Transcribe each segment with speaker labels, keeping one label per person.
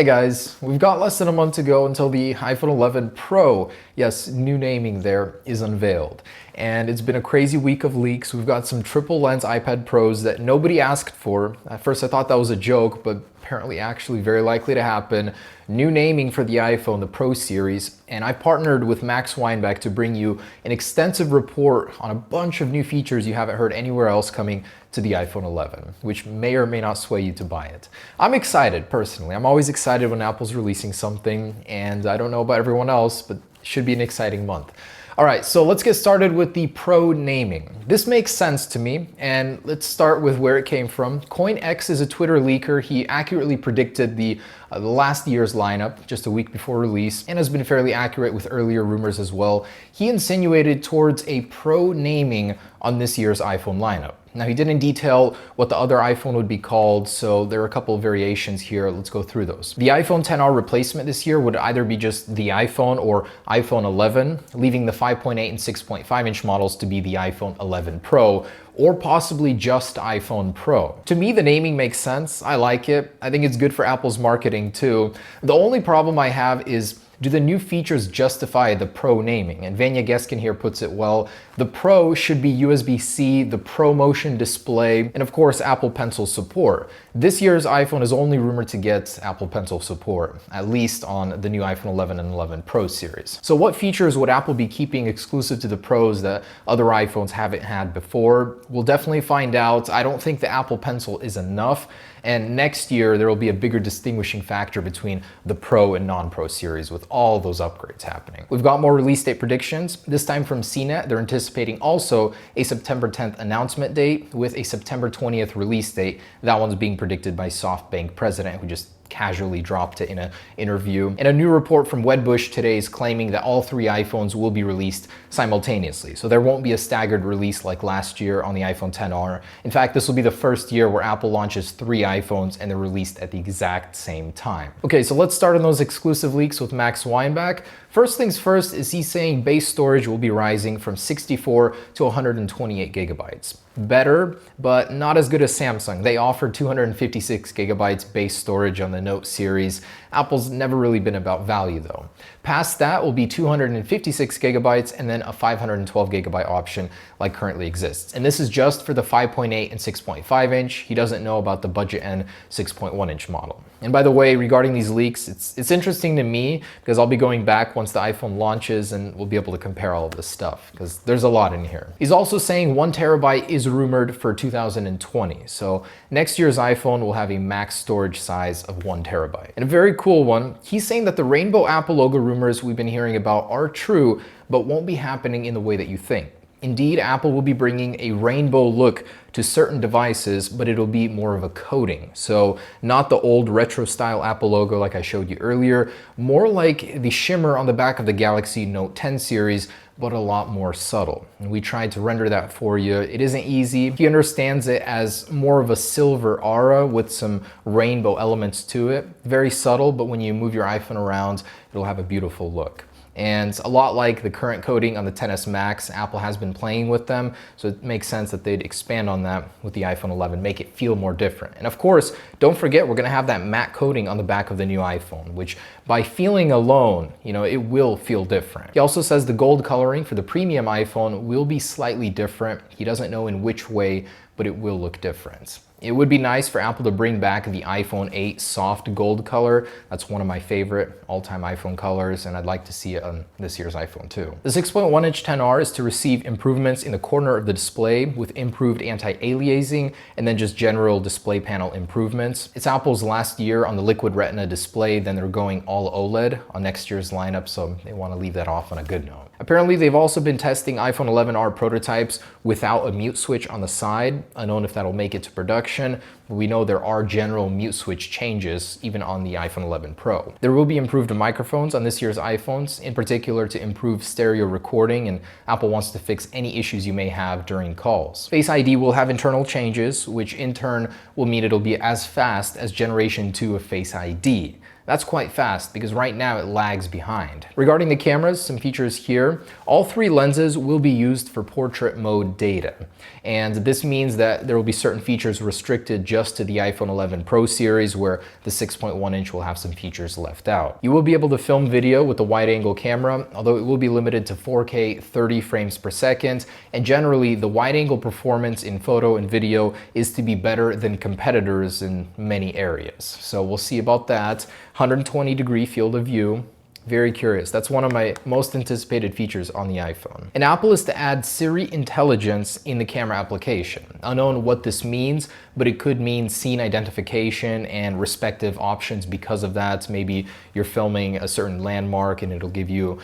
Speaker 1: Hey guys, we've got less than a month to go until the iPhone 11 Pro, yes, new naming there, is unveiled. And it's been a crazy week of leaks. We've got some triple lens iPad Pros that nobody asked for. At first I thought that was a joke, but apparently actually very likely to happen. New naming for the iPhone, the Pro series, and I partnered with Max Weinbach to bring you an extensive report on a bunch of new features you haven't heard anywhere else coming to the iPhone 11, which may or may not sway you to buy it. I'm excited personally. I'm always excited when Apple's releasing something, and I don't know about everyone else, but it should be an exciting month. All right, so let's get started with the Pro naming. This makes sense to me, and let's start with where it came from. CoinX is a Twitter leaker. He accurately predicted the last year's lineup just a week before release and has been fairly accurate with earlier rumors as well. He insinuated towards a Pro naming on this year's iPhone lineup. Now, he didn't detail what the other iPhone would be called, so there are a couple of variations here. Let's go through those. The iPhone XR replacement this year would either be just the iPhone or iPhone 11, leaving the 5.8 and 6.5 inch models to be the iPhone 11 Pro, or possibly just iPhone Pro. To me, the naming makes sense. I like it. I think it's good for Apple's marketing too. The only problem I have is, do the new features justify the Pro naming? And Vanya Geskin here puts it well. The Pro should be USB-C, the Pro Motion display, and of course Apple Pencil support. This year's iPhone is only rumored to get Apple Pencil support, at least on the new iPhone 11 and 11 Pro series. So what features would Apple be keeping exclusive to the Pros that other iPhones haven't had before? We'll definitely find out. I don't think the Apple Pencil is enough. And next year, there will be a bigger distinguishing factor between the Pro and non-Pro series with all those upgrades happening. We've got more release date predictions, this time from CNET. They're anticipating also a September 10th announcement date with a September 20th release date. That one's being predicted by SoftBank president, who just casually dropped it in an interview. And a new report from Wedbush today is claiming that all three iPhones will be released simultaneously. So there won't be a staggered release like last year on the iPhone XR. In fact, this will be the first year where Apple launches three iPhones and they're released at the exact same time. Okay, so let's start on those exclusive leaks with Max Weinbach. First things first is he's saying base storage will be rising from 64 to 128 gigabytes. Better, but not as good as Samsung. They offered 256 gigabytes base storage on the Note series. Apple's never really been about value though. Past that will be 256 gigabytes and then a 512 gigabyte option like currently exists. And this is just for the 5.8 and 6.5 inch. He doesn't know about the budget end 6.1 inch model. And by the way, regarding these leaks, it's interesting to me because I'll be going back once the iPhone launches and we'll be able to compare all of this stuff because there's a lot in here. He's also saying 1 terabyte is rumored for 2020. So next year's iPhone will have a max storage size of 1 terabyte. And a very cool one, he's saying that the rainbow Apple logo rumors we've been hearing about are true, but won't be happening in the way that you think. Indeed, Apple will be bringing a rainbow look to certain devices, but it'll be more of a coating. So not the old retro style Apple logo like I showed you earlier, more like the shimmer on the back of the Galaxy Note 10 series, but a lot more subtle. And we tried to render that for you. It isn't easy. He understands it as more of a silver aura with some rainbow elements to it. Very subtle, but when you move your iPhone around, it'll have a beautiful look. And a lot like the current coating on the XS Max, Apple has been playing with them, so it makes sense that they'd expand on that with the iPhone 11, make it feel more different. And of course, don't forget we're gonna have that matte coating on the back of the new iPhone, which by feeling alone, it will feel different. He also says the gold coloring for the premium iPhone will be slightly different. He doesn't know in which way, but it will look different. It would be nice for Apple to bring back the iPhone 8 soft gold color. That's one of my favorite all-time iPhone colors, and I'd like to see it on this year's iPhone too. The 6.1 inch XR is to receive improvements in the corner of the display with improved anti-aliasing and then just general display panel improvements. It's Apple's last year on the Liquid Retina display, then they're going all OLED on next year's lineup, so they want to leave that off on a good note. Apparently, they've also been testing iPhone 11R prototypes without a mute switch on the side. Unknown if that'll make it to production, but we know there are general mute switch changes even on the iPhone 11 Pro. There will be improved microphones on this year's iPhones, in particular to improve stereo recording, and Apple wants to fix any issues you may have during calls. Face ID will have internal changes, which in turn will mean it'll be as fast as Generation 2 of Face ID. That's quite fast because right now it lags behind. Regarding the cameras, some features here. All three lenses will be used for portrait mode data. And this means that there will be certain features restricted just just to the iPhone 11 Pro series, where the 6.1 inch will have some features left out. You will be able to film video with the wide-angle camera, although it will be limited to 4K 30 frames per second, and generally the wide-angle performance in photo and video is to be better than competitors in many areas. So we'll see about that. 120-degree field of view. Very curious. That's one of my most anticipated features on the iPhone. And Apple is to add Siri intelligence in the camera application. Unknown what this means, but it could mean scene identification and respective options because of that. Maybe you're filming a certain landmark and it'll give you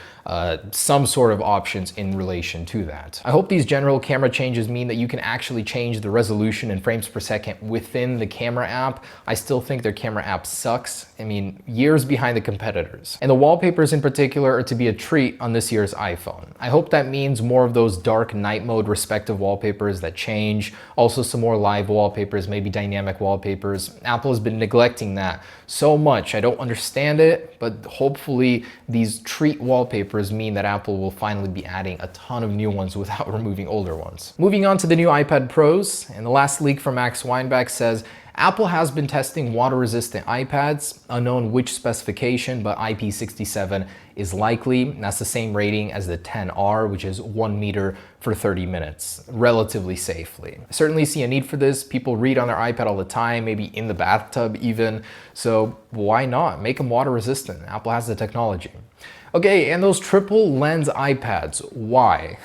Speaker 1: some sort of options in relation to that. I hope these general camera changes mean that you can actually change the resolution in frames per second within the camera app. I still think their camera app sucks. I mean, years behind the competitors. And the wallpapers in particular are to be a treat on this year's iPhone. I hope that means more of those dark night mode respective wallpapers that change. Also some more live wallpapers, maybe dynamic wallpapers. Apple has been neglecting that so much. I don't understand it, but hopefully these treat wallpapers mean that Apple will finally be adding a ton of new ones without removing older ones. Moving on to the new iPad Pros, and the last leak from Max Weinbach says Apple has been testing water-resistant iPads, unknown which specification, but IP67 is likely. That's the same rating as the XR, which is 1 meter for 30 minutes, relatively safely. I certainly see a need for this. People read on their iPad all the time, maybe in the bathtub even. So why not? Make them water-resistant. Apple has the technology. Okay, and those triple lens iPads, why?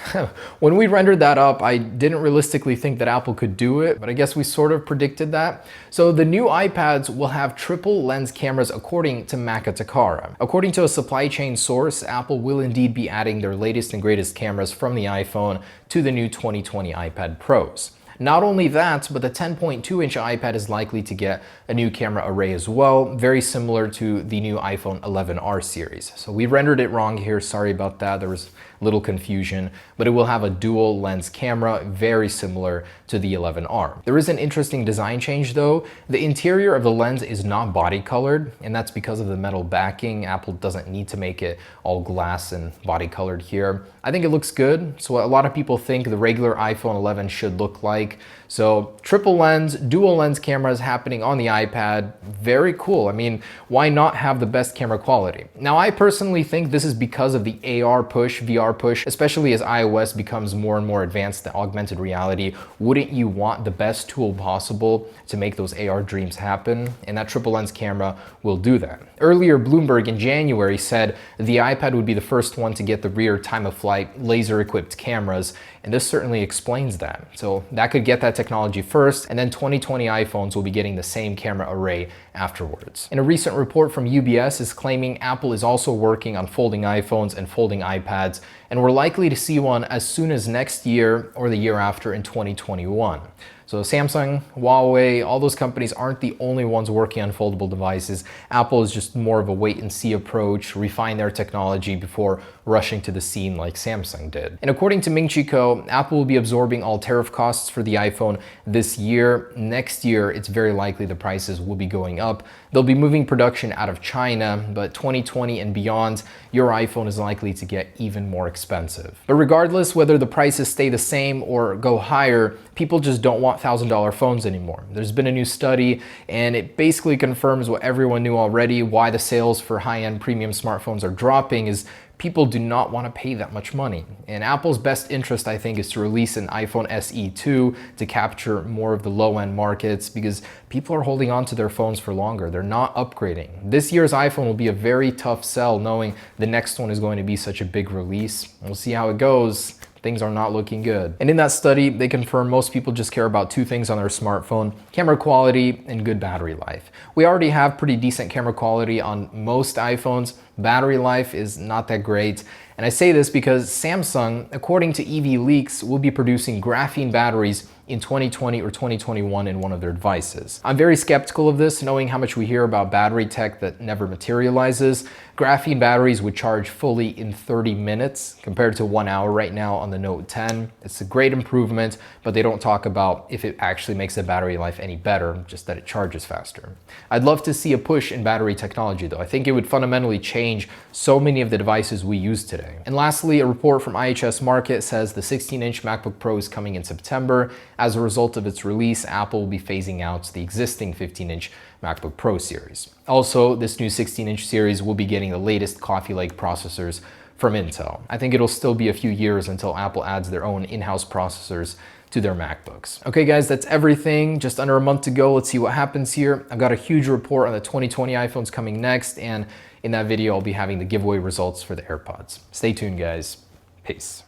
Speaker 1: When we rendered that up, I didn't realistically think that Apple could do it, but I guess we sort of predicted that. So the new iPads will have triple lens cameras according to Maka Takara. According to a supply chain source, Apple will indeed be adding their latest and greatest cameras from the iPhone to the new 2020 iPad Pros. Not only that, but the 10.2-inch iPad is likely to get a new camera array as well, very similar to the new iPhone 11R series. So we rendered it wrong here, sorry about that, there was little confusion, but it will have a dual lens camera, very similar to the 11R. There is an interesting design change though. The interior of the lens is not body colored, and that's because of the metal backing. Apple doesn't need to make it all glass and body colored here. I think it looks good. So a lot of people think the regular iPhone 11 should look like. So triple lens, dual lens cameras happening on the iPad, very cool. I mean, why not have the best camera quality? Now, I personally think this is because of the AR push, VR push, especially as iOS becomes more and more advanced to augmented reality. Wouldn't you want the best tool possible to make those AR dreams happen? And that triple lens camera will do that. Earlier, Bloomberg in January said the iPad would be the first one to get the rear time-of-flight laser-equipped cameras, and this certainly explains that. So that could get that technology first, and then 2020 iPhones will be getting the same camera array afterwards. And a recent report from UBS is claiming Apple is also working on folding iPhones and folding iPads, and we're likely to see one as soon as next year or the year after in 2021. So Samsung, Huawei, all those companies aren't the only ones working on foldable devices. Apple is just more of a wait and see approach, refine their technology before rushing to the scene like Samsung did. And according to Ming-Chi Kuo, Apple will be absorbing all tariff costs for the iPhone this year. Next year, it's very likely the prices will be going up. They'll be moving production out of China, but 2020 and beyond, your iPhone is likely to get even more expensive. But regardless, whether the prices stay the same or go higher, people just don't want $1,000 phones anymore. There's been a new study, and it basically confirms what everyone knew already. Why the sales for high-end premium smartphones are dropping is people do not want to pay that much money. And Apple's best interest, I think, is to release an iPhone SE 2 to capture more of the low-end markets, because people are holding on to their phones for longer. They're not upgrading. This year's iPhone will be a very tough sell, knowing the next one is going to be such a big release. We'll see how it goes. Things are not looking good. And in that study, they confirm most people just care about two things on their smartphone: camera quality and good battery life. We already have pretty decent camera quality on most iPhones. Battery life is not that great. And I say this because Samsung, according to EV Leaks, will be producing graphene batteries in 2020 or 2021 in one of their devices. I'm very skeptical of this, knowing how much we hear about battery tech that never materializes. Graphene batteries would charge fully in 30 minutes compared to 1 hour right now on the Note 10. It's a great improvement, but they don't talk about if it actually makes the battery life any better, just that it charges faster. I'd love to see a push in battery technology though. I think it would fundamentally change so many of the devices we use today. And lastly, a report from IHS Markit says the 16-inch MacBook Pro is coming in September. As a result of its release, Apple will be phasing out the existing 15-inch MacBook Pro series. Also, this new 16-inch series will be getting the latest Coffee-like processors from Intel. I think it'll still be a few years until Apple adds their own in-house processors to their MacBooks. Okay guys, that's everything. Just under a month to go. Let's see what happens here. I've got a huge report on the 2020 iPhones coming next, and in that video I'll be having the giveaway results for the AirPods. Stay tuned guys. Peace.